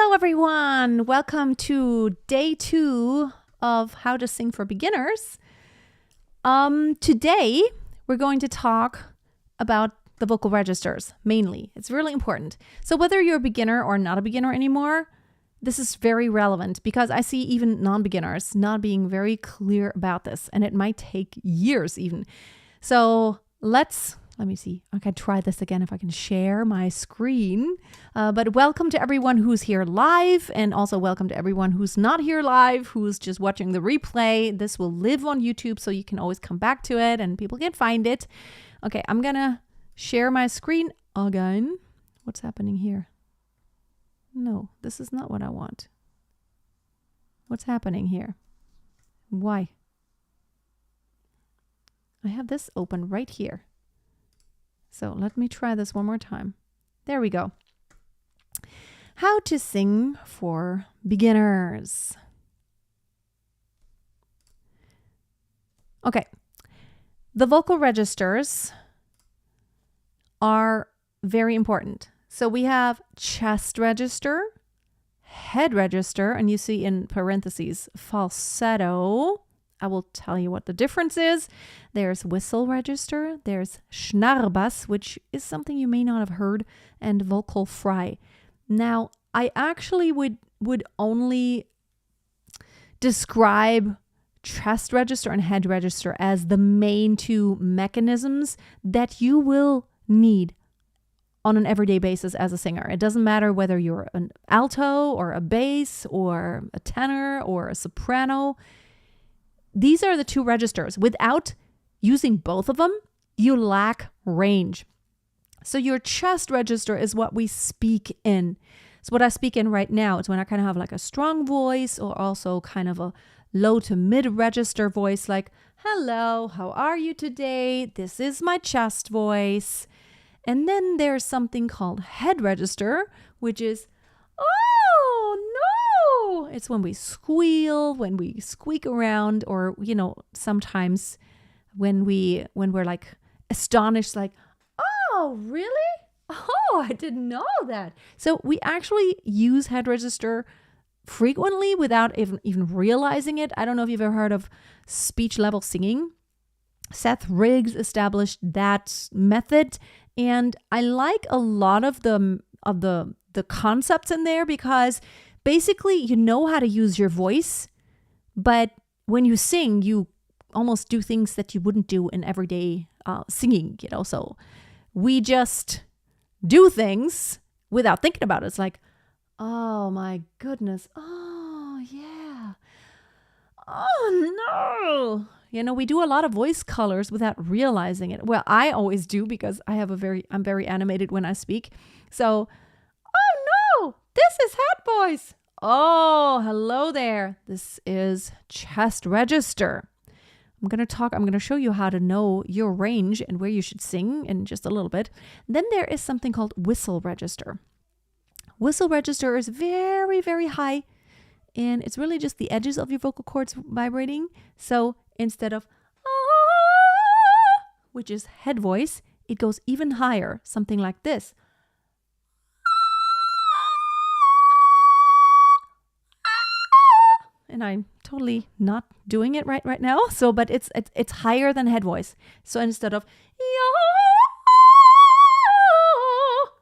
Hello, everyone. Welcome to day 2 of How to Sing for Beginners. Today, we're going to talk about the vocal registers, mainly. It's really important. So whether you're a beginner or not a beginner anymore, this is very relevant because I see even non-beginners not being very clear about this, and it might take years even. So let me see. I can try this again if I can share my screen. But welcome to everyone who's here live, and also welcome to everyone who's not here live, who's just watching the replay. This will live on YouTube, so you can always come back to it and people can find it. Okay, I'm gonna share my screen again. What's happening here? No, this is not what I want. What's happening here? Why? I have this open right here. So let me try this one more time. There we go. How to sing for beginners. Okay. The vocal registers are very important. So we have chest register, head register, and you see in parentheses falsetto. I will tell you what the difference is. There's whistle register, there's schnarrbass, which is something you may not have heard, and vocal fry. Now, I actually would only describe chest register and head register as the main two mechanisms that you will need on an everyday basis as a singer. It doesn't matter whether you're an alto or a bass or a tenor or a soprano. These are the two registers. Without using both of them, you lack range. So your chest register is what we speak in. It's what I speak in right now. It's when I kind of have like a strong voice or also kind of a low to mid register voice, like, hello, how are you today? This is my chest voice. And then there's something called head register, which is, oh, no. It's when we squeal, when we squeak around, or, sometimes when we're like astonished, like, oh, really? Oh, I didn't know that. So we actually use head register frequently without even realizing it. I don't know if you've ever heard of speech level singing. Seth Riggs established that method, and I like a lot of the concepts in there because basically you know how to use your voice, but when you sing, you almost do things that you wouldn't do in everyday singing, So we just do things without thinking about it. It's like, oh my goodness. Oh yeah. Oh no. We do a lot of voice colors without realizing it. Well, I always do because I'm very animated when I speak. So, oh no, this is head voice. Oh, hello there. This is chest register. I'm going to show you how to know your range and where you should sing in just a little bit. Then there is something called whistle register. Whistle register is very, very high, and it's really just the edges of your vocal cords vibrating. So instead of which is head voice, it goes even higher, something like this. And I'm totally not doing it right now. So, but it's higher than head voice. So instead of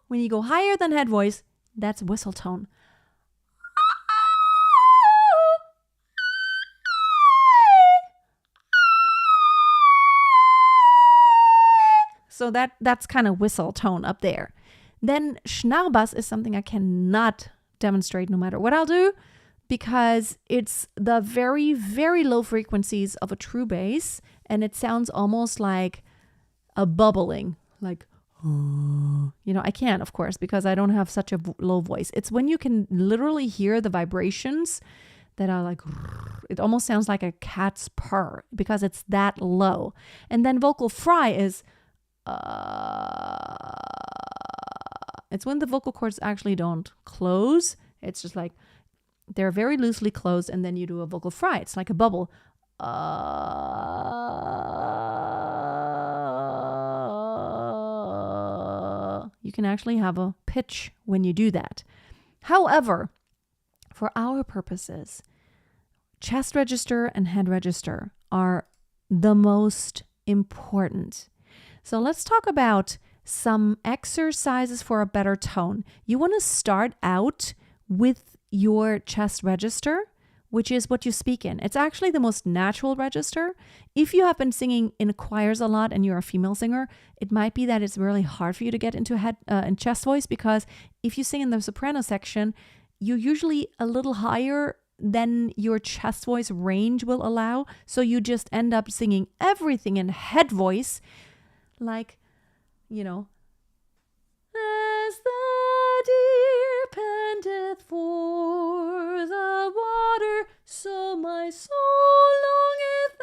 when you go higher than head voice, that's whistle tone. So that's kind of whistle tone up there. Then schnarrbass is something I cannot demonstrate no matter what I'll do, because it's the very, very low frequencies of a true bass, and it sounds almost like a bubbling, like, I can't, of course, because I don't have such a low voice. It's when you can literally hear the vibrations that are like, it almost sounds like a cat's purr because it's that low. And then vocal fry is, it's when the vocal cords actually don't close. It's just like, they're very loosely closed, and then you do a vocal fry. It's like a bubble. You can actually have a pitch when you do that. However, for our purposes, chest register and head register are the most important. So let's talk about some exercises for a better tone. You want to start out with your chest register, which is what you speak in. It's actually the most natural register. If you have been singing in choirs a lot and you're a female singer, it might be that it's really hard for you to get into head and chest voice, because if you sing in the soprano section, you're usually a little higher than your chest voice range will allow. So you just end up singing everything in head voice, like, you know, as the deer panteth for the water, so my soul longeth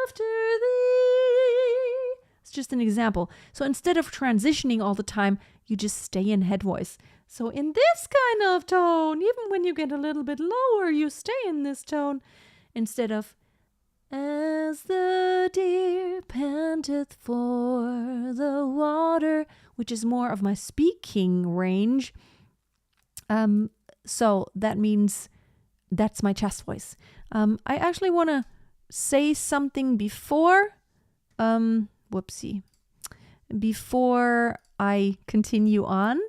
after thee. It's just an example. So instead of transitioning all the time, you just stay in head voice. So in this kind of tone, even when you get a little bit lower, you stay in this tone instead of as the deer panteth for the water, which is more of my speaking range. So that means that's my chest voice. I actually want to say something before I continue on.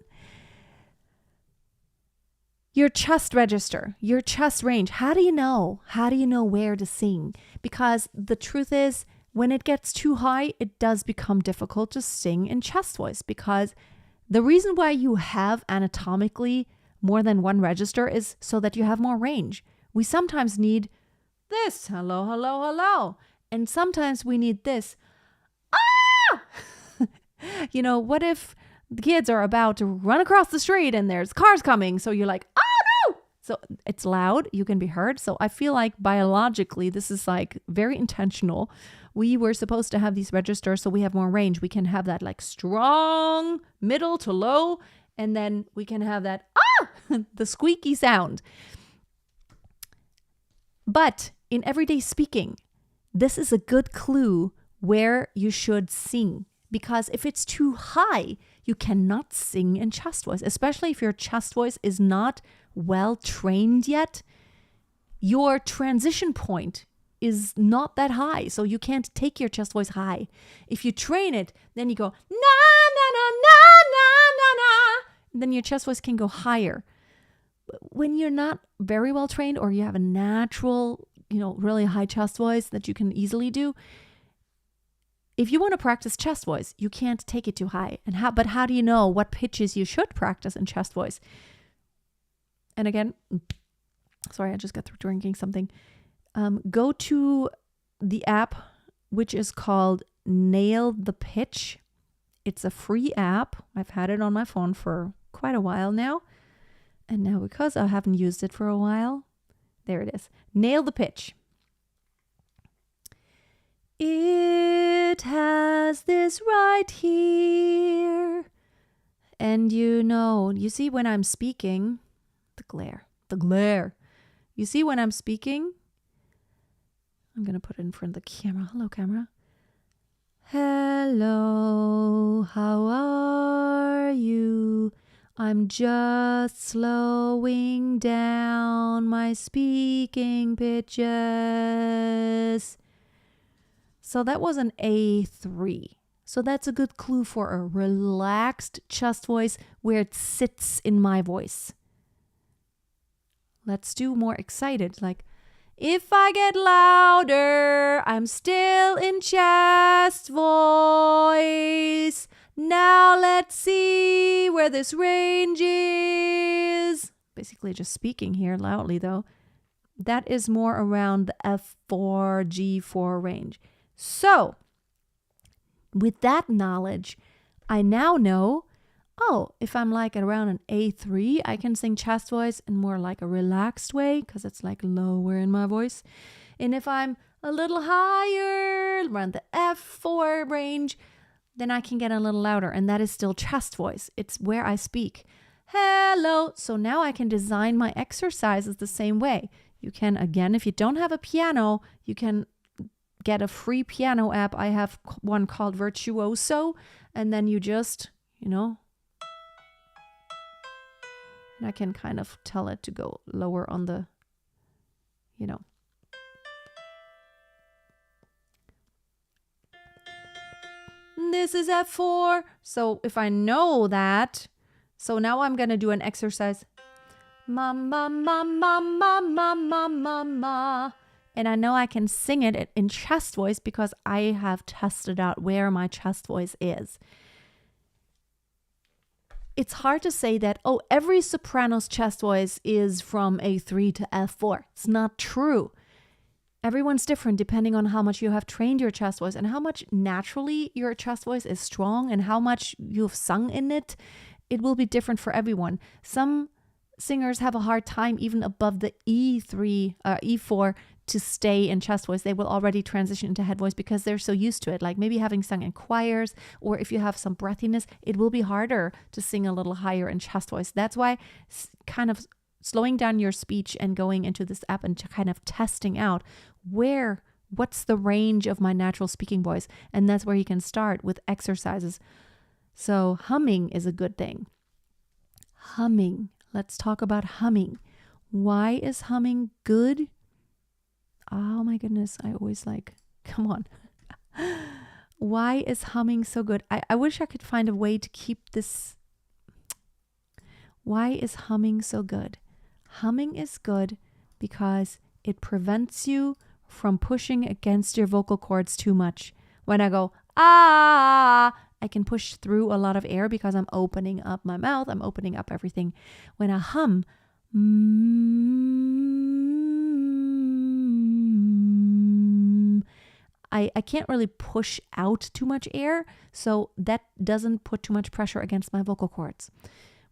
Your chest register, your chest range. How do you know? How do you know where to sing? Because the truth is, when it gets too high, it does become difficult to sing in chest voice, because the reason why you have anatomically more than one register is so that you have more range. We sometimes need this, hello, hello, hello. And sometimes we need this, ah! You know, what if the kids are about to run across the street and there's cars coming? So you're like, oh no! So it's loud, you can be heard. So I feel like biologically, this is like very intentional. We were supposed to have these registers so we have more range. We can have that like strong middle to low, and then we can have that, the squeaky sound. But in everyday speaking, this is a good clue where you should sing. Because if it's too high, you cannot sing in chest voice, especially if your chest voice is not well trained yet. Your transition point is not that high, so you can't take your chest voice high. If you train it, then you go, na, na, na, na, na, na, na. Then your chest voice can go higher. When you're not very well trained, or you have a natural, really high chest voice that you can easily do, if you want to practice chest voice, you can't take it too high. But how do you know what pitches you should practice in chest voice? And again, sorry, I just got through drinking something. Go to the app, which is called Nail the Pitch. It's a free app. I've had it on my phone for quite a while now. And now, because I haven't used it for a while, there it is. Nail the Pitch. It has this right here. And you see when I'm speaking, the glare. You see when I'm speaking, I'm going to put it in front of the camera. Hello, camera. Hello, how are you? I'm just slowing down my speaking pitches. So that was an A3. So that's a good clue for a relaxed chest voice where it sits in my voice. Let's do more excited, like, if I get louder, I'm still in chest voice. Now let's see where this range is. Basically just speaking here loudly though. That is more around the F4, G4 range. So, with that knowledge, I now know, if I'm like around an A3, I can sing chest voice in more like a relaxed way because it's like lower in my voice. And if I'm a little higher, around the F4 range, then I can get a little louder, and that is still chest voice. It's where I speak. Hello. So now I can design my exercises the same way. You can, again, if you don't have a piano, you can get a free piano app. I have one called Virtuoso, and then you just, And I can kind of tell it to go lower on the, you know. This is F4. So if I know that, so now I'm going to do an exercise. Ma, ma, ma, ma, ma, ma, ma, ma, ma. And I know I can sing it in chest voice because I have tested out where my chest voice is. It's hard to say that, oh, every soprano's chest voice is from A3 to F4. It's not true. Everyone's different depending on how much you have trained your chest voice and how much naturally your chest voice is strong and how much you've sung in it. It will be different for everyone. Some singers have a hard time even above the E4 to stay in chest voice. They will already transition into head voice because they're so used to it. Like maybe having sung in choirs, or if you have some breathiness, it will be harder to sing a little higher in chest voice. That's why kind of slowing down your speech and going into this app and kind of testing out what's the range of my natural speaking voice. And that's where you can start with exercises. So humming is a good thing. Humming. Let's talk about humming. Why is humming good? Oh my goodness, I always come on. Why is humming so good? I wish I could find a way to keep this. Why is humming so good? Humming is good because it prevents you from pushing against your vocal cords too much. When I go, I can push through a lot of air because I'm opening up my mouth. I'm opening up everything. When I hum, I can't really push out too much air, so that doesn't put too much pressure against my vocal cords.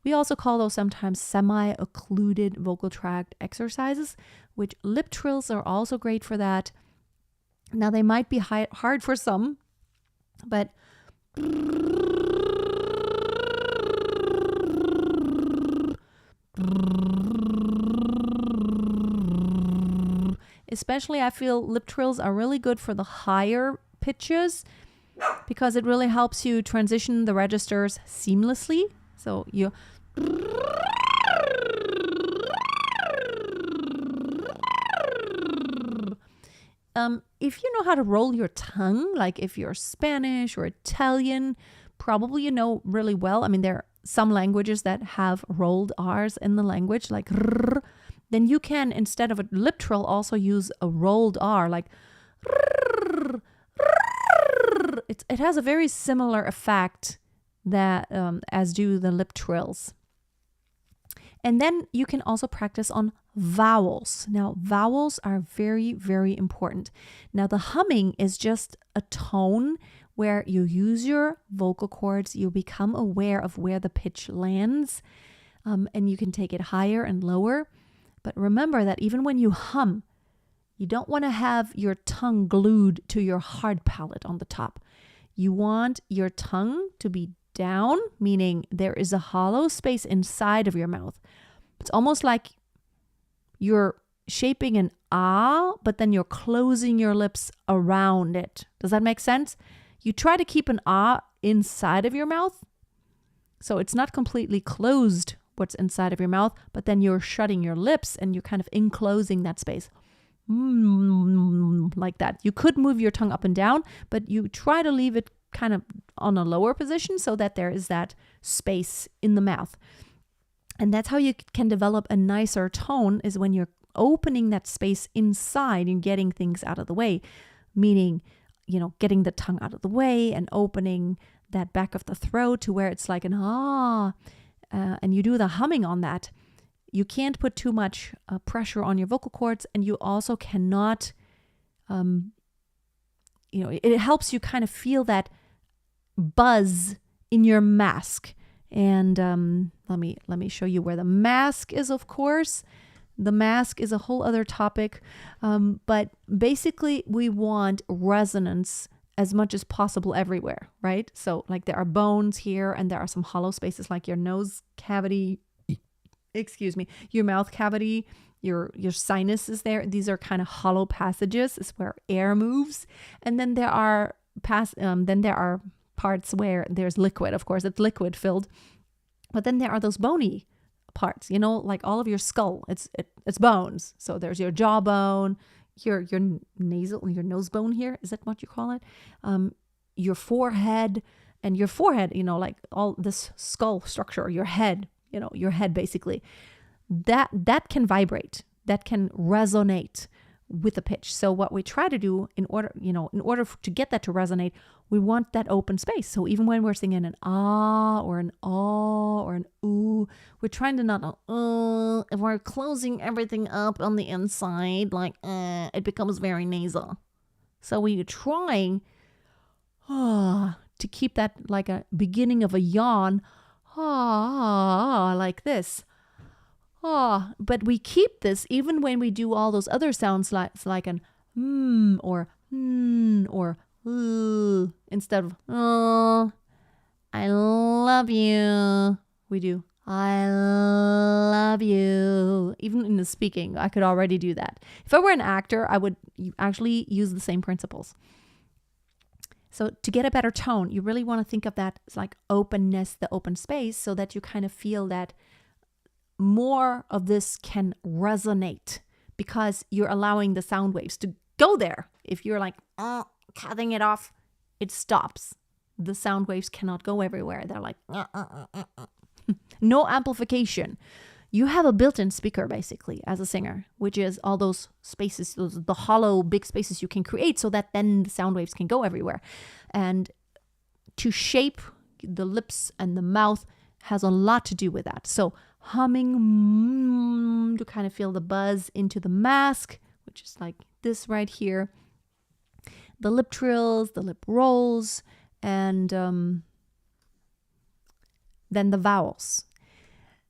We also call those sometimes semi-occluded vocal tract exercises, which lip trills are also great for that. Now, they might be hard for some, but especially I feel lip trills are really good for the higher pitches because it really helps you transition the registers seamlessly. So you if you know how to roll your tongue, like if you're Spanish or Italian, probably you know really well. I mean, there are some languages that have rolled R's in the language, like rrr. Then you can, instead of a lip trill, also use a rolled R, like rrr, rrr. It has a very similar effect that as do the lip trills. And then you can also practice on vowels. Now, vowels are very, very important. Now, the humming is just a tone where you use your vocal cords, you become aware of where the pitch lands, and you can take it higher and lower. But remember that even when you hum, you don't want to have your tongue glued to your hard palate on the top. You want your tongue to be down, meaning there is a hollow space inside of your mouth. It's almost like you're shaping an ah, but then you're closing your lips around it. Does that make sense? You try to keep an ah inside of your mouth, so it's not completely closed what's inside of your mouth, but then you're shutting your lips and you're kind of enclosing that space. Like that. You could move your tongue up and down, but you try to leave it kind of on a lower position so that there is that space in the mouth. And that's how you can develop a nicer tone, is when you're opening that space inside and getting things out of the way, meaning, getting the tongue out of the way and opening that back of the throat to where it's like an ah, and you do the humming on that. You can't put too much pressure on your vocal cords, and you also cannot, it helps you kind of feel that buzz in your mask. And let me show you where the mask is, of course. The mask is a whole other topic, but basically we want resonance as much as possible everywhere, right? So like there are bones here and there are some hollow spaces like your nose cavity, your mouth cavity, your sinus is there. These are kind of hollow passages. Is where air moves. And then there are parts where there's liquid. Of course, it's liquid filled. But then there are those bony parts, like all of your skull. It's bones. So there's your jawbone, your nose bone here. Is that what you call it? Your forehead, and your forehead, like all this skull structure, your head, your head basically. That can vibrate, that can resonate with the pitch. So what we try to do in order to get that to resonate, we want that open space. So even when we're singing an ah or an ah or an ooh, we're trying to not if we're closing everything up on the inside, like it becomes very nasal. So we're trying to keep that like a beginning of a yawn, like this. But we keep this even when we do all those other sounds, like an or instead of I love you, we do I love you. Even in the speaking, I could already do that. If I were an actor, I would actually use the same principles. So to get a better tone, you really want to think of that as like openness, the open space, so that you kind of feel that more of this can resonate because you're allowing the sound waves to go there. If you're like cutting it off, it stops. The sound waves cannot go everywhere. They're like no amplification. You have a built-in speaker basically as a singer, which is all those spaces, the hollow big spaces you can create so that then the sound waves can go everywhere. And to shape the lips and the mouth has a lot to do with that. So humming to kind of feel the buzz into the mask, which is like this right here. The lip trills, the lip rolls, and then the vowels.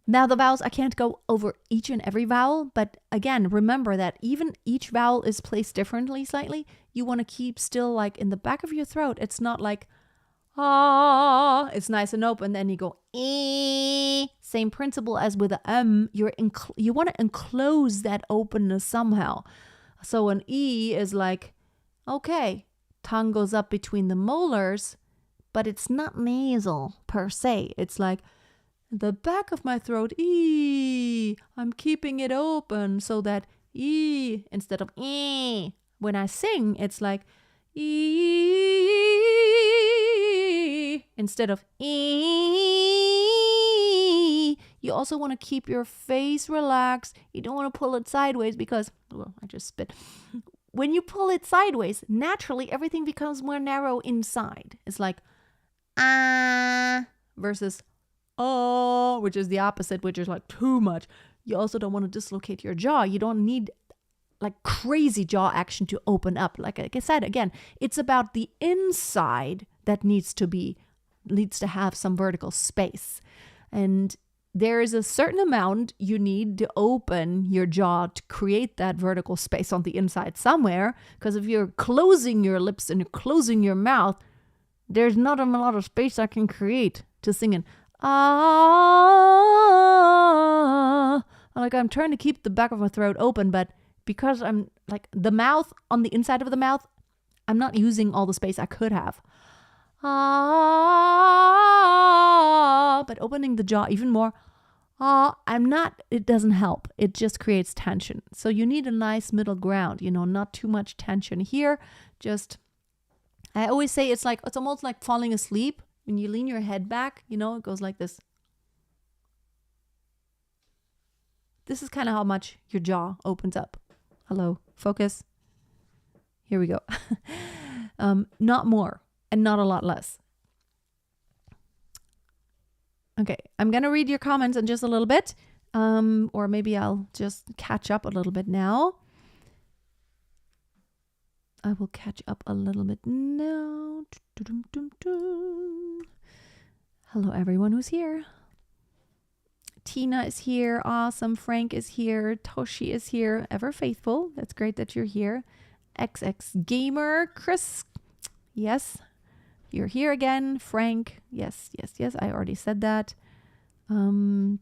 Now the vowels, I can't go over each and every vowel, but again, remember that even each vowel is placed differently slightly. You want to keep still like in the back of your throat. It's not like it's nice and open, then you go e. Same principle as with the you want to enclose that openness somehow. So an e is like, okay, tongue goes up between the molars, but it's not nasal per se. It's like the back of my throat, e. I'm keeping it open so that e instead of e. When I sing, it's like e instead of e. You also want to keep your face relaxed. You don't want to pull it sideways because, well, I just spit. When you pull it sideways, naturally everything becomes more narrow inside. It's like versus which is the opposite, which is like too much. You also don't want to dislocate your jaw. You don't need like crazy jaw action to open up. Like I said, again, it's about the inside that needs to have some vertical space. And there is a certain amount you need to open your jaw to create that vertical space on the inside somewhere. Because if you're closing your lips and you're closing your mouth, there's not a lot of space I can create to sing in. Like I'm trying to keep the back of my throat open, but because I'm like the mouth, on the inside of the mouth, I'm not using all the space I could have. But opening the jaw even more, it doesn't help. It just creates tension. So you need a nice middle ground, not too much tension here. I always say it's almost like falling asleep. When you lean your head back, it goes like this. This is kind of how much your jaw opens up. Hello, focus. Here we go. Not more and not a lot less. Okay, I'm going to read your comments in just a little bit. Or maybe I'll just catch up a little bit now. I will catch up a little bit now. Hello, everyone who's here. Tina is here. Awesome. Frank is here. Toshi is here. Ever faithful. That's great that you're here. XX Gamer. Chris. Yes. You're here again. Frank. Yes. I already said that. Can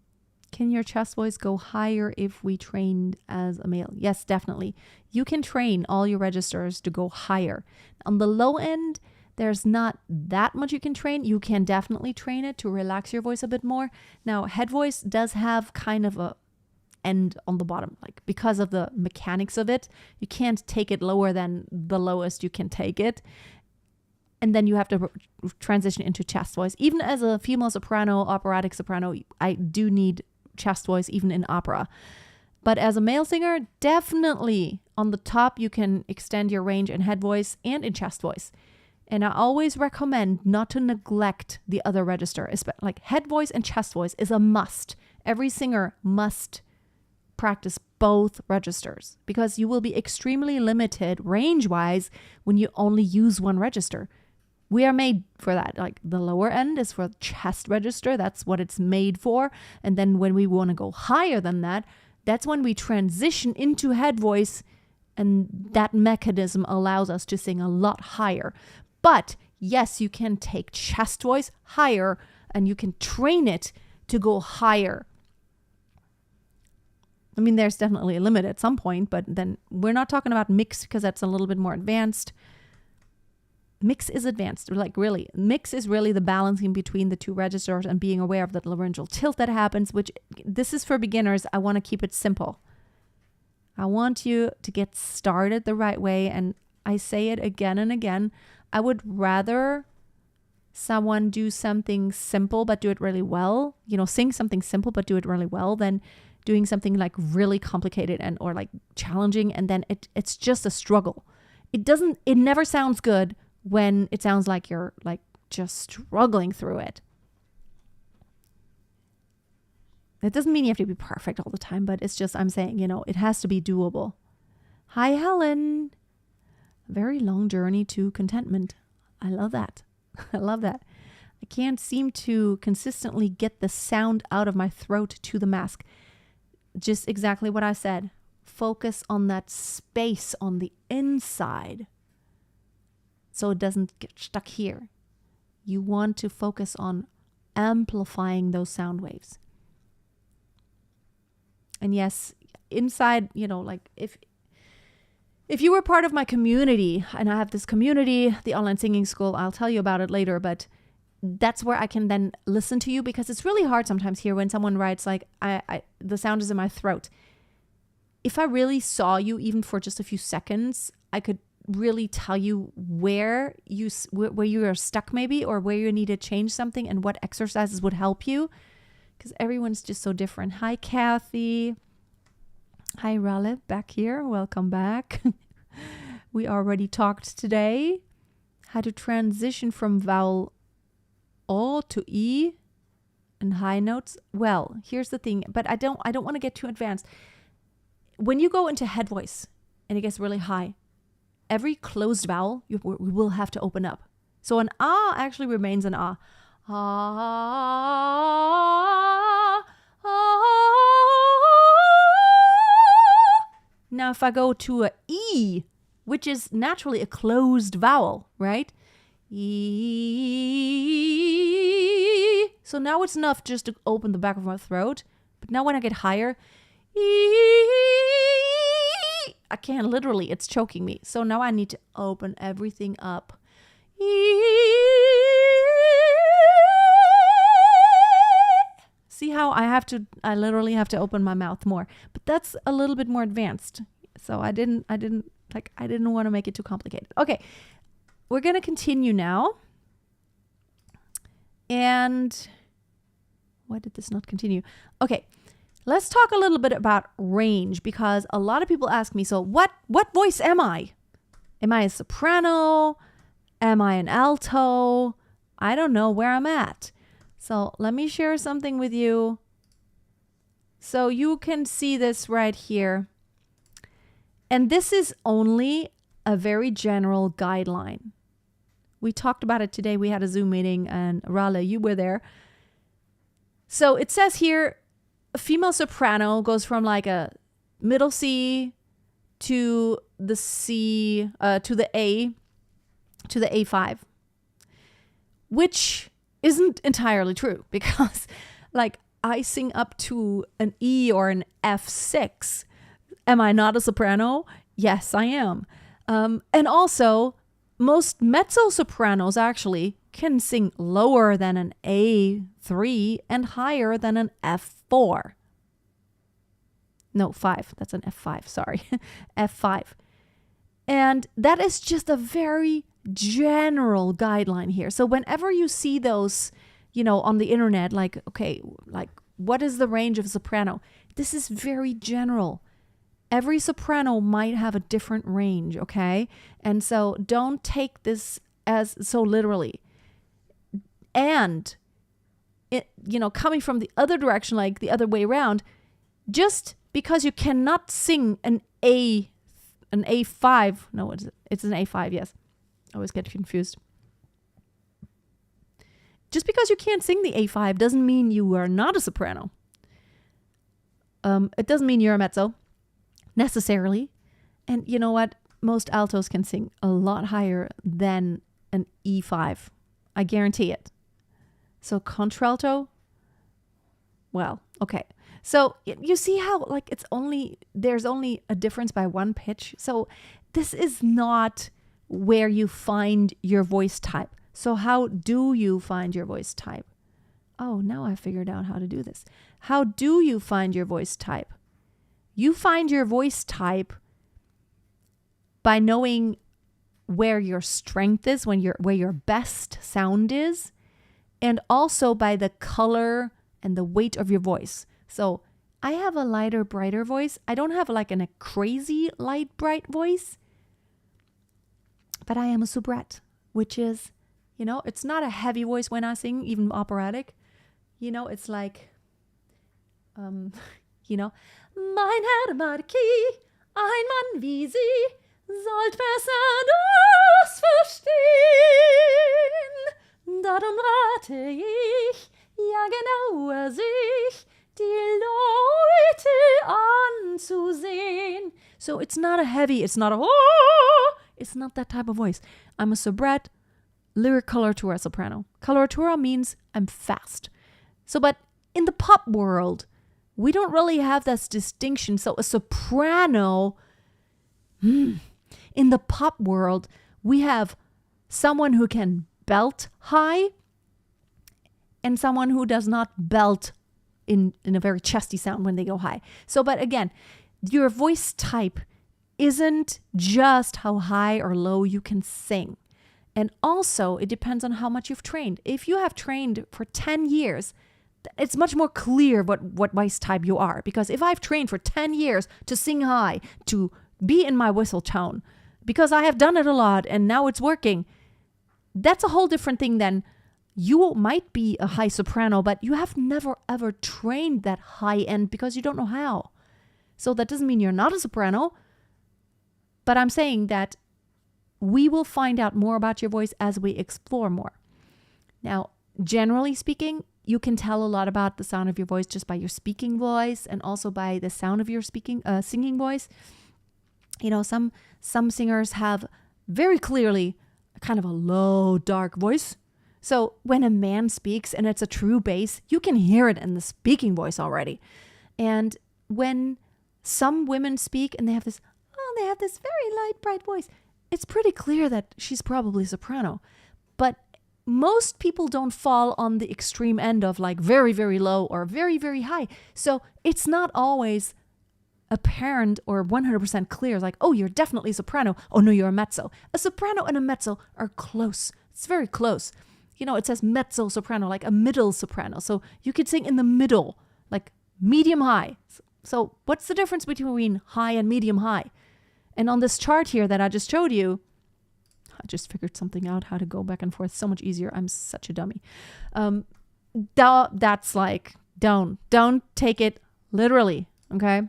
your chest voice go higher if we trained as a male? Yes, definitely. You can train all your registers to go higher. On the low end, There's not that much you can train. You can definitely train it to relax your voice a bit more. Now, head voice does have kind of a end on the bottom, like because of the mechanics of it. You can't take it lower than the lowest you can take it. And then you have to transition into chest voice. Even as a female soprano, operatic soprano, I do need chest voice even in opera. But as a male singer, definitely on the top, you can extend your range in head voice and in chest voice. And I always recommend not to neglect the other register. Like head voice and chest voice is a must. Every singer must practice both registers because you will be extremely limited range-wise when you only use one register. We are made for that. Like the lower end is for chest register. That's what it's made for. And then when we want to go higher than that, that's when we transition into head voice, and that mechanism allows us to sing a lot higher. But yes, you can take chest voice higher and you can train it to go higher. I mean, there's definitely a limit at some point, but then we're not talking about mix because that's a little bit more advanced. Mix is advanced, like really. Mix is really the balancing between the two registers and being aware of the laryngeal tilt that happens, which this is for beginners. I want to keep it simple. I want you to get started the right way. And I say it again and again. I would rather someone do something simple but do it really well, sing something simple but do it really well than doing something like really complicated and or like challenging and then it's just a struggle. It never sounds good when it sounds like you're like just struggling through it. It doesn't mean you have to be perfect all the time, but it's just, I'm saying, it has to be doable. Hi, Helen. A very long journey to contentment. I love that. I love that. I can't seem to consistently get the sound out of my throat to the mask. Just exactly what I said. Focus on that space on the inside so it doesn't get stuck here. You want to focus on amplifying those sound waves. And yes, inside, like if you were part of my community, and I have this community, the online singing school, I'll tell you about it later, but that's where I can then listen to you because it's really hard sometimes here when someone writes like, the sound is in my throat. If I really saw you even for just a few seconds, I could really tell you where you are stuck maybe, or where you need to change something and what exercises would help you, because everyone's just so different. Hi, Kathy. Hi, Raleigh, back here. Welcome back. We already talked today how to transition from vowel O to E and high notes. Well, here's the thing, but I don't want to get too advanced. When you go into head voice and it gets really high, every closed vowel we will have to open up. So an ah actually remains an ah. Ah, ah. Now if I go to a E, which is naturally a closed vowel, right? E. So now it's enough just to open the back of my throat. But now when I get higher, E. I can't literally, it's choking me. So now I need to open everything up. See how I literally have to open my mouth more. But that's a little bit more advanced. So I didn't want to make it too complicated. Okay, we're going to continue now. And why did this not continue? Okay. Let's talk a little bit about range, because a lot of people ask me, so what voice am I? Am I a soprano? Am I an alto? I don't know where I'm at. So let me share something with you. So you can see this right here. And this is only a very general guideline. We talked about it today. We had a Zoom meeting and Raleigh, you were there. So it says here, a female soprano goes from like a middle C to the C, to the A, to the A5, which isn't entirely true because like I sing up to an E or an F6. Am I not a soprano? Yes, I am. And also most mezzo sopranos actually can sing lower than an A3 and higher than an F4. No, 5. That's an F5. Sorry. F5. And that is just a very general guideline here. So whenever you see those, on the internet, like, okay, like what is the range of a soprano? This is very general. Every soprano might have a different range, okay? And so don't take this as so literally. And coming from the other direction, like the other way around, just because you cannot sing an A5, no, it's an A5, yes. I always get confused. Just because you can't sing the A5 doesn't mean you are not a soprano. It doesn't mean you're a mezzo, necessarily. And you know what? Most altos can sing a lot higher than an E5. I guarantee it. So contralto, well, okay. So you see how like there's only a difference by one pitch. So this is not where you find your voice type. So how do you find your voice type? Oh, now I figured out how to do this. How do you find your voice type? You find your voice type by knowing where your strength is, where your best sound is, and also by the color and the weight of your voice. So I have a lighter, brighter voice. I don't have like a crazy light, bright voice, but I am a soubrette, which is, it's not a heavy voice when I sing, even operatic. It's like, Mein Herr Marquis, ein Mann wie Sie, sollt besser das verstehen. Darum rate ich, ja genauer sich, die Leute anzusehen. So it's not a heavy, it's not it's not that type of voice. I'm a soubrette, lyric coloratura soprano. Coloratura means I'm fast. So, but in the pop world, we don't really have this distinction. So a soprano, in the pop world, we have someone who can belt high and someone who does not belt in a very chesty sound when they go high. So, but again, your voice type isn't just how high or low you can sing. And also, it depends on how much you've trained. If you have trained for 10 years, it's much more clear what voice type you are. Because if I've trained for 10 years to sing high, to be in my whistle tone, because I have done it a lot and now it's working, that's a whole different thing than you might be a high soprano, but you have never ever trained that high end because you don't know how. So that doesn't mean you're not a soprano, but I'm saying that we will find out more about your voice as we explore more. Now, generally speaking, you can tell a lot about the sound of your voice just by your speaking voice and also by the sound of your singing voice. Some singers have very clearly a kind of a low, dark voice. So when a man speaks and it's a true bass, you can hear it in the speaking voice already. And when some women speak and they have this very light, bright voice, it's pretty clear that she's probably soprano. But most people don't fall on the extreme end of like very, very low or very, very high. So it's not always apparent or 100% clear. It's like, oh, you're definitely soprano. Oh, no, you're a mezzo. A soprano and a mezzo are close. It's very close. It says mezzo soprano, like a middle soprano. So you could sing in the middle, like medium high. So what's the difference between high and medium high? And on this chart here that I just showed you, I just figured something out, how to go back and forth so much easier. I'm such a dummy. That's like, don't take it literally, okay?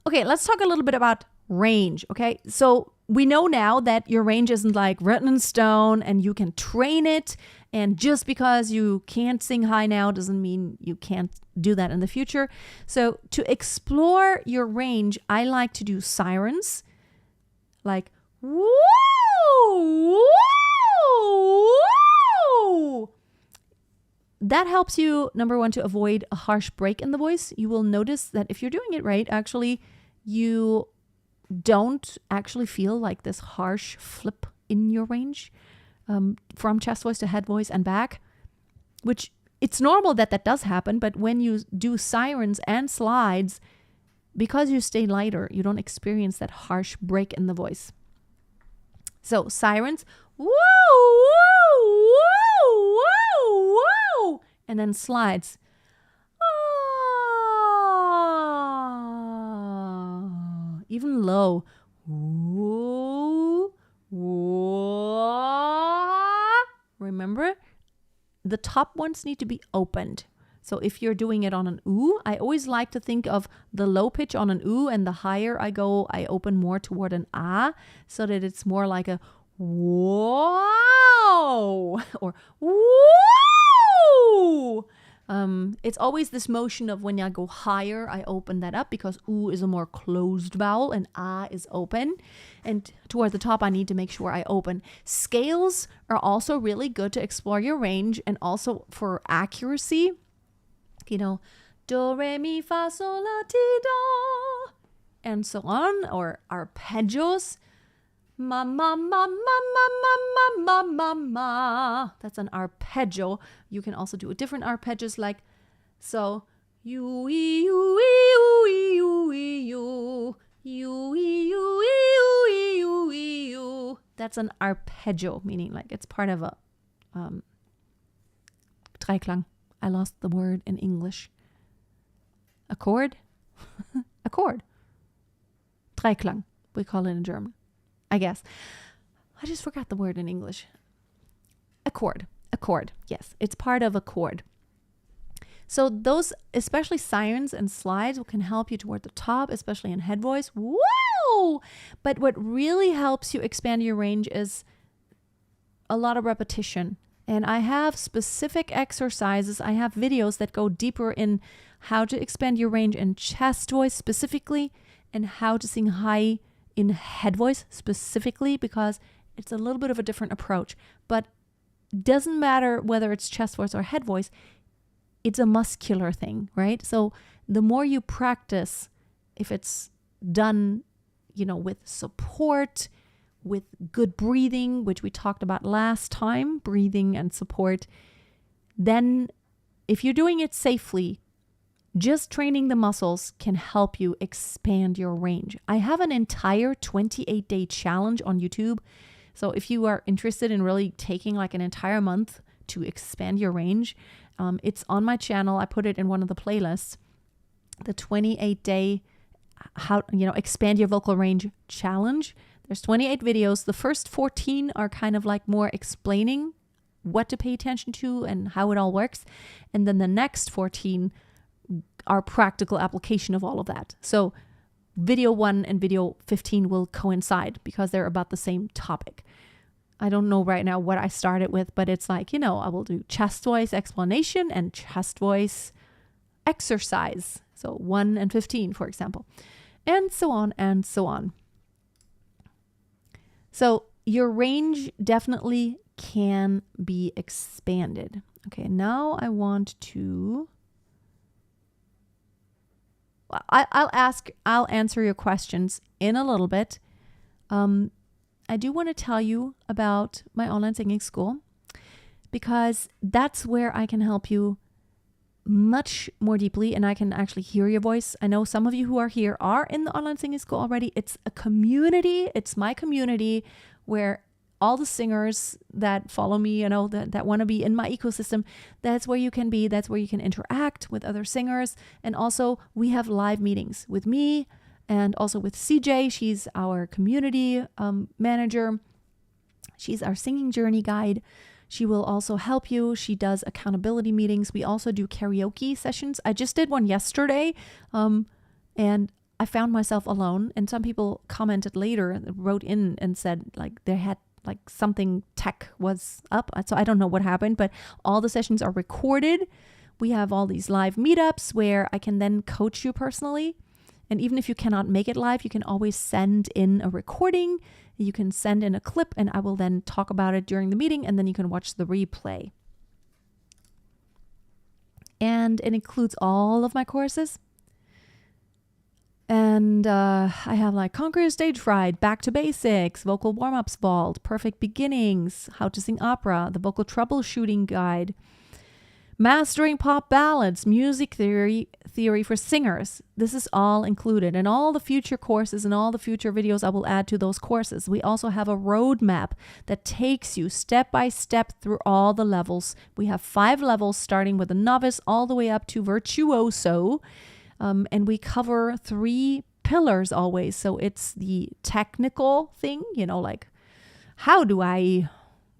Okay, let's talk a little bit about range, okay? So we know now that your range isn't like written in stone and you can train it. And just because you can't sing high now doesn't mean you can't do that in the future. So to explore your range, I like to do sirens, like woo, woo, woo. That helps you, number one, to avoid a harsh break in the voice. You will notice that if you're doing it right, actually, you don't actually feel like this harsh flip in your range, from chest voice to head voice and back, which it's normal that does happen. But when you do sirens and slides, because you stay lighter, you don't experience that harsh break in the voice. So sirens, woo, woo, woo, woo, woo, and then slides. Ah, even low. Woo, woo. Remember, the top ones need to be opened. So if you're doing it on an oo, I always like to think of the low pitch on an oo, and the higher I go, I open more toward an ah, so that it's more like a whoa or woo. It's always this motion of when I go higher, I open that up, because oo is a more closed vowel and ah is open. And toward the top, I need to make sure I open. Scales are also really good to explore your range, and also for accuracy. You know, do, re, mi, fa, sol, la, ti, do, and so on, or arpeggios. Ma, ma, ma, ma, ma, ma, ma, ma, ma. That's an arpeggio. You can also do a different arpeggios, like, so, you, you, you, you, you, you, you, you, you. That's an arpeggio, meaning like it's part of a Dreiklang. I lost the word in English. A chord? A chord. Dreiklang, we call it in German, I guess. I just forgot the word in English. A chord. A chord. Yes, it's part of a chord. So those, especially sirens and slides, can help you toward the top, especially in head voice. Whoa! But what really helps you expand your range is a lot of repetition. And I have specific exercises. I have videos that go deeper in how to expand your range in chest voice specifically, and how to sing high in head voice specifically, because it's a little bit of a different approach. But doesn't matter whether it's chest voice or head voice, it's a muscular thing, right? So the more you practice, if it's done, with support, with good breathing, which we talked about last time, breathing and support, then if you're doing it safely, just training the muscles can help you expand your range. I have an entire 28-day challenge on YouTube. So if you are interested in really taking like an entire month to expand your range, it's on my channel. I put it in one of the playlists, the 28-day expand your vocal range challenge. There's 28 videos. The first 14 are kind of like more explaining what to pay attention to and how it all works. And then the next 14 are practical application of all of that. So video 1 and video 15 will coincide because they're about the same topic. I don't know right now what I started with, but it's like, I will do chest voice explanation and chest voice exercise. So 1 and 15, for example, and so on and so on. So your range definitely can be expanded. Okay, now I want to... I'll answer your questions in a little bit. I do want to tell you about my online singing school, because that's where I can help you much more deeply, and I can actually hear your voice. I know some of you who are here are in the online singing school already. It's a community. It's my community where all the singers that follow me, that want to be in my ecosystem, that's where you can be. That's where you can interact with other singers. And also we have live meetings with me and also with CJ. She's our community manager. She's our singing journey guide. She will also help you. She does accountability meetings. We also do karaoke sessions. I just did one yesterday, and I found myself alone. And some people commented later, wrote in and said like they had like something tech was up. So I don't know what happened, but all the sessions are recorded. We have all these live meetups where I can then coach you personally. And even if you cannot make it live, you can always send in a recording. You can send in a clip, and I will then talk about it during the meeting, and then you can watch the replay. And it includes all of my courses. And I have like Conquer Your Stage Fright, Back to Basics, Vocal Warm-Ups Vault, Perfect Beginnings, How to Sing Opera, the Vocal Troubleshooting Guide, Mastering Pop Ballads, Music Theory for Singers. This is all included. And all the future courses and all the future videos I will add to those courses. We also have a roadmap that takes you step by step through all the levels. We have 5 levels, starting with a novice all the way up to virtuoso. And we cover 3 pillars always. So it's the technical thing, like how do I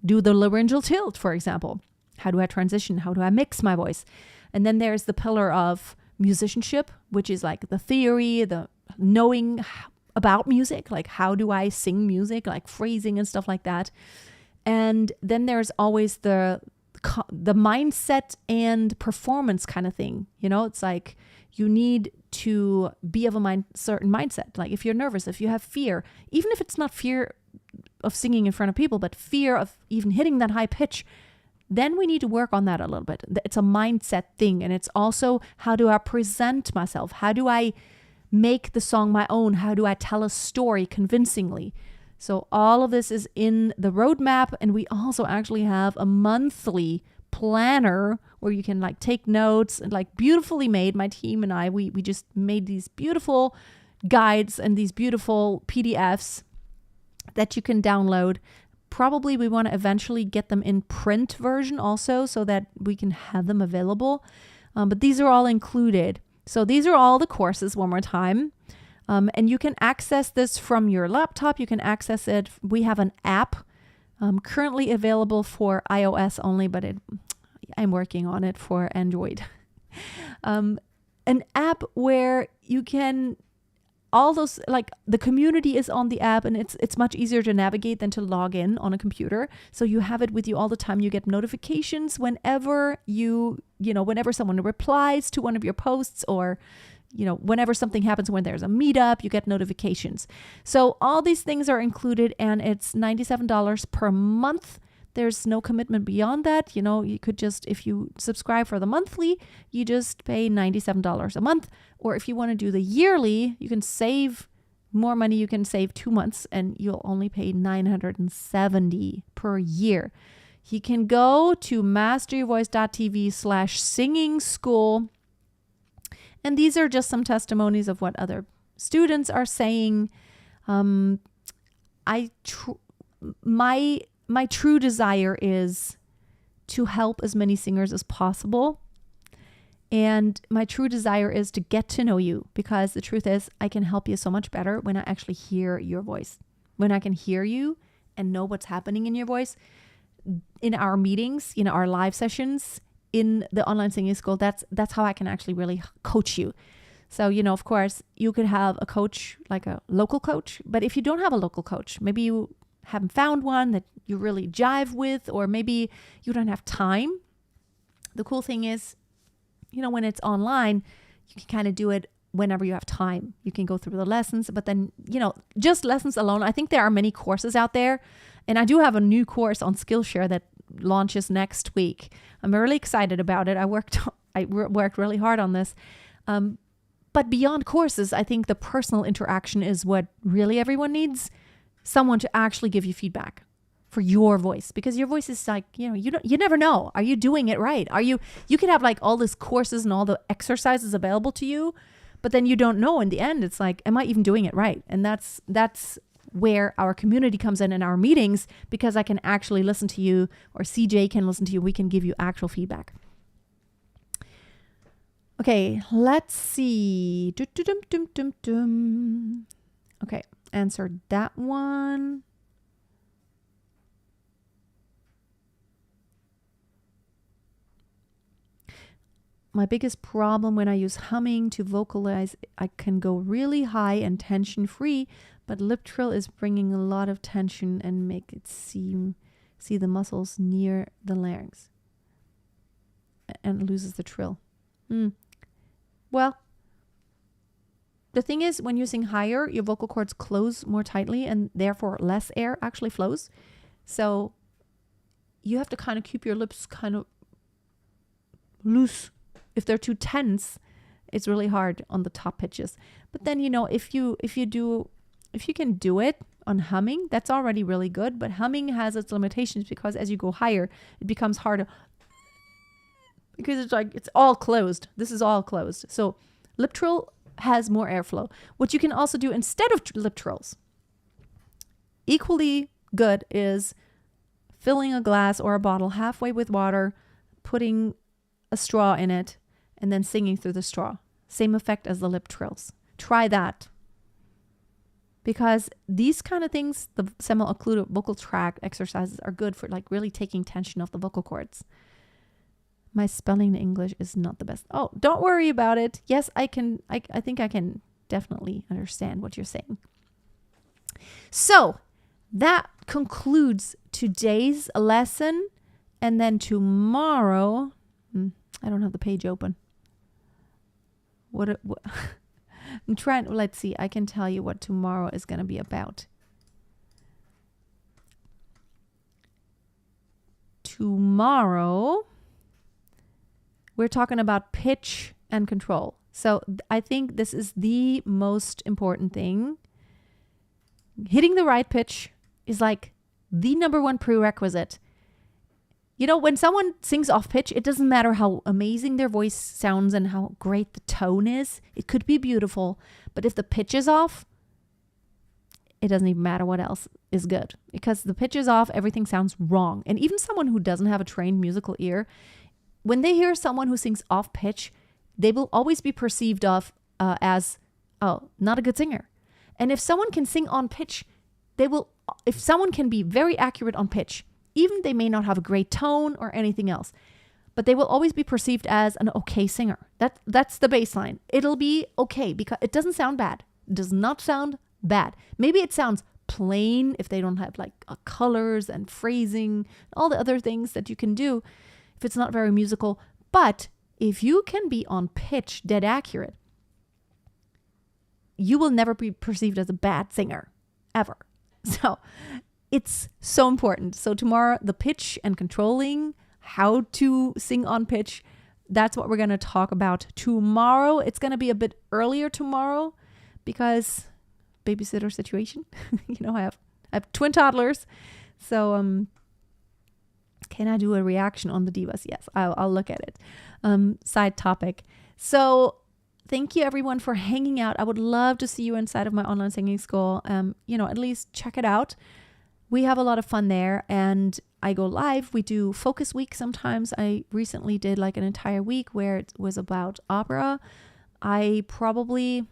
do the laryngeal tilt, for example? How do I transition? How do I mix my voice? And then there's the pillar of musicianship, which is like the theory, the knowing about music, like how do I sing music, like phrasing and stuff like that. And then there's always the mindset and performance kind of thing. It's like you need to be of a certain mindset. Like if you're nervous, if you have fear, even if it's not fear of singing in front of people, but fear of even hitting that high pitch, then we need to work on that a little bit. It's a mindset thing. And it's also, how do I present myself? How do I make the song my own? How do I tell a story convincingly? So all of this is in the roadmap. And we also actually have a monthly planner where you can like take notes, and like beautifully made. My team and I, we just made these beautiful guides and these beautiful PDFs that you can download. Probably we want to eventually get them in print version also, so that we can have them available. But these are all included. So these are all the courses, one more time. And you can access this from your laptop. You can access it. We have an app currently available for iOS only, but I'm working on it for Android. An app where you can, all those, like the community is on the app, and it's much easier to navigate than to log in on a computer. So you have it with you all the time. You get notifications whenever whenever someone replies to one of your posts, or whenever something happens, when there's a meetup, you get notifications. So all these things are included, and it's $97 per month. There's no commitment beyond that. You could just, if you subscribe for the monthly, you just pay $97 a month. Or if you want to do the yearly, you can save more money. You can save 2 months and you'll only pay $970 per year. You can go to masteryourvoice.tv/singing school. And these are just some testimonies of what other students are saying. My true desire is to help as many singers as possible. And my true desire is to get to know you, because the truth is I can help you so much better when I actually hear your voice, when I can hear you and know what's happening in your voice. In our meetings, our live sessions in the online singing school, that's how I can actually really coach you. So, of course, you could have a coach, like a local coach, but if you don't have a local coach, maybe you haven't found one that you really jive with, or maybe you don't have time. The cool thing is, when it's online, you can kind of do it whenever you have time. You can go through the lessons, but then, just lessons alone. I think there are many courses out there, and I do have a new course on Skillshare that launches next week. I'm really excited about it. I worked really hard on this. But beyond courses, I think the personal interaction is what really everyone needs. Someone to actually give you feedback for your voice, because your voice is like, you never know. Are you doing it right? You could have like all these courses and all the exercises available to you, but then you don't know in the end. It's like, am I even doing it right? And that's where our community comes in our meetings, because I can actually listen to you, or CJ can listen to you. We can give you actual feedback. Okay, let's see. Okay, answered that one. My biggest problem when I use humming to vocalize, I can go really high and tension free, but lip trill is bringing a lot of tension and make it see the muscles near the larynx and loses the trill. Well, the thing is, when you sing higher, your vocal cords close more tightly, and therefore less air actually flows. So you have to kind of keep your lips kind of loose. If they're too tense, It's really hard on the top pitches. But then, if you can do it on humming, that's already really good. But humming has its limitations because as you go higher, it becomes harder because it's all closed. This is all closed. So lip trill has more airflow. What you can also do instead of lip trills, equally good, is filling a glass or a bottle halfway with water, putting a straw in it, and then singing through the straw. Same effect as the lip trills. Try that. Because these kind of things, the semi-occluded vocal tract exercises are good for really taking tension off the vocal cords. My spelling in English is not the best. Oh, don't worry about it. Yes, I think I can definitely understand what you're saying. So that concludes today's lesson. And then tomorrow, I don't have the page open. What I'm trying, let's see, I can tell you what tomorrow is going to be about. Tomorrow, we're talking about pitch and control. So I think this is the most important thing. Hitting the right pitch is like the number one prerequisite. When someone sings off pitch, it doesn't matter how amazing their voice sounds and how great the tone is. It could be beautiful, but if the pitch is off, it doesn't even matter what else is good. Because the pitch is off, everything sounds wrong. And even someone who doesn't have a trained musical ear, when they hear someone who sings off pitch, they will always be perceived as, not a good singer. And if someone can sing on pitch, if someone can be very accurate on pitch, even they may not have a great tone or anything else, but they will always be perceived as an okay singer. That's the baseline. It'll be okay because it doesn't sound bad. It does not sound bad. Maybe it sounds plain if they don't have colors and phrasing, all the other things that you can do if it's not very musical. But if you can be on pitch dead accurate, you will never be perceived as a bad singer, ever. So it's so important. So tomorrow, the pitch and controlling, how to sing on pitch, that's what we're going to talk about tomorrow. It's going to be a bit earlier tomorrow because babysitter situation. I have twin toddlers. So can I do a reaction on the divas? Yes, I'll look at it. Side topic. So thank you everyone for hanging out. I would love to see you inside of my online singing school. At least check it out. We have a lot of fun there, and I go live. We do focus week sometimes. I recently did an entire week where it was about opera. I'm planning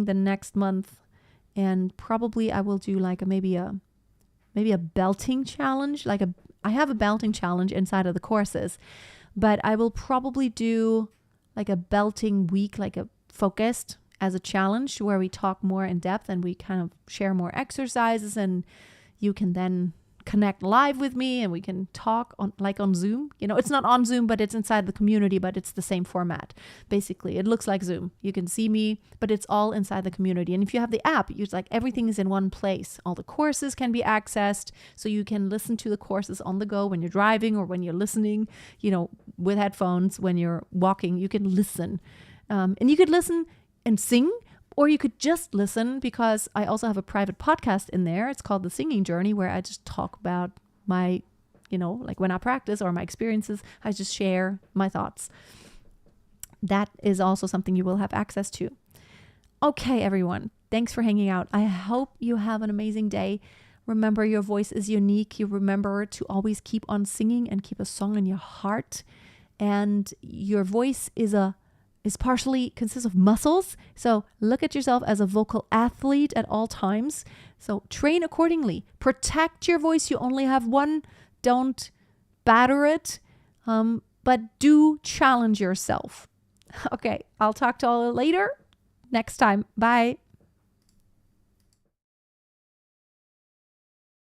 the next month, and probably I will do maybe a belting challenge. I have a belting challenge inside of the courses, but I will probably do a belting week, a focused as a challenge where we talk more in depth and we kind of share more exercises, and you can then connect live with me and we can talk on Zoom. It's not on Zoom, but it's inside the community, but it's the same format. Basically, it looks like Zoom. You can see me, but it's all inside the community. And if you have the app, it's everything is in one place. All the courses can be accessed, so you can listen to the courses on the go when you're driving or when you're listening, with headphones. When you're walking, you can listen. And you could listen and sing, or you could just listen, because I also have a private podcast in there. It's called The Singing Journey, where I just talk about my, when I practice or my experiences, I just share my thoughts. That is also something you will have access to. Okay, everyone. Thanks for hanging out. I hope you have an amazing day. Remember, your voice is unique. You remember to always keep on singing and keep a song in your heart. And your voice is partially consists of muscles. So look at yourself as a vocal athlete at all times. So train accordingly. Protect your voice. You only have one. Don't batter it. But do challenge yourself. Okay, I'll talk to you all later. Next time. Bye.